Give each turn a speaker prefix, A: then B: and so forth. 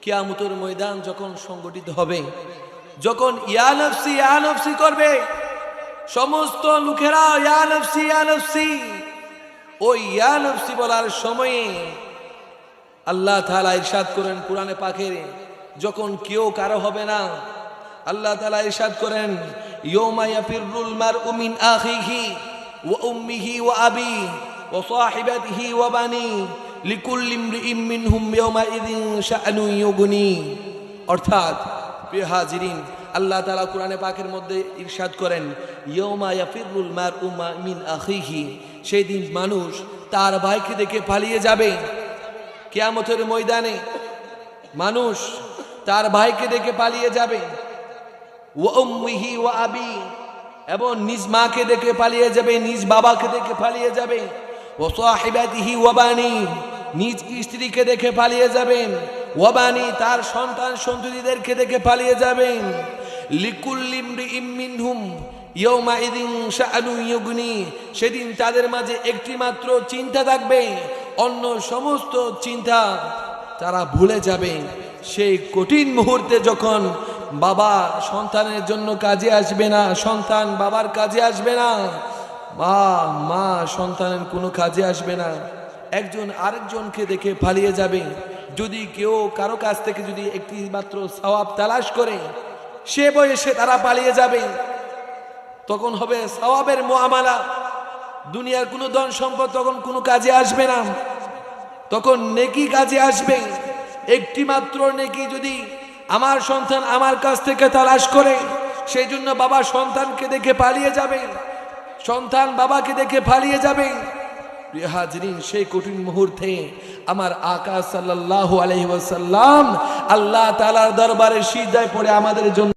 A: কিয়ামতের ময়দান যখন সংগঠিত হবে, যখন ইয়া নফসি করবে সমস্ত লোকেরা, ইয়া নফসি, ওই ইয়া নফসি বলার সময়ে আল্লাহ তাআলা ইরশাদ করেন কুরআনে পাকে, যখন কেউ কারো হবে না, আল্লাহ তাআলা ইরশাদ করেন ইয়াউমা ইয়াফিরুল মারউ মিন আখিহি ওয়া উম্মিহি ওয়া আবিহি ওয়া সাহিবাতিহি ওয়া বানি লিকুল্লি ইমরিইম মিনহুম ইয়াউমাইযিন শাআনুন ইউগনি। অর্থাৎ প্রিয় হাজিরিন, আল্লাহ তাআলা কুরআনে পাকের মধ্যে ইরশাদ করেন ইয়াউমা ইয়াফিরুল মারউ মিন আখিহি, সেই দিন মানুষ তার ভাইকে দেখে পালিয়ে যাবে। কিয়ামতের ময়দানে মানুষ তার ভাইকে দেখে পালিয়ে যাবে। ওয়া উম্মিহি ওয়া আবি, এবং নিজ মাকে দেখে পালিয়ে যাবে, নিজ বাবাকে দেখে পালিয়ে যাবে। ওয়া সাহিবাতিহি ওয়া বানি, নিজ স্ত্রীকে দেখে পালিয়ে যাবেন। ওয়া বানি, তার সন্তান সন্ততিদেরকে দেখে পালিয়ে যাবেন। লিকুল্লি ইমরিইম মিনহুম ইয়াউমাইযিন শাআনুন ইউগনি, সেদিন তাদের মাঝে একটি মাত্র চিন্তা থাকবে, অন্য সমস্ত চিন্তা তারা ভুলে যাবে। সেই কঠিন মুহূর্তে যখন বাবা সন্তানের জন্য কাজে আসবে না, সন্তান বাবার কাজে আসবে না, মা সন্তানের কোনো কাজে আসবে না, একজন আরেকজনকে দেখে পালিয়ে যাবে। যদি কেউ কারো কাছ থেকে যদি একটি মাত্র সওয়াব তালাশ করে, সে বয়সে তারা পালিয়ে যাবে। তখন হবে সওয়াবের মুআমালা, দুনিয়ার কোনো ধন সম্পদ তখন কোনো কাজে আসবে না, তখন নেকি কাজে আসবে। একটি মাত্র নেকি যদি আমার সন্তান আমার কাছ থেকে তালাশ করে, সেই জন্য বাবা সন্তানকে দেখে পালিয়ে যাবে, সন্তান বাবাকে দেখে পালিয়ে যাবে। প্রিয় হাজরিন, সেই কঠিন মুহূর্তে আমার আকা সাল্লাল্লাহু আলাইহি ওয়াসাল্লাম আল্লাহ তাআলার দরবারে সিজদায় পড়ে আমাদের জন্য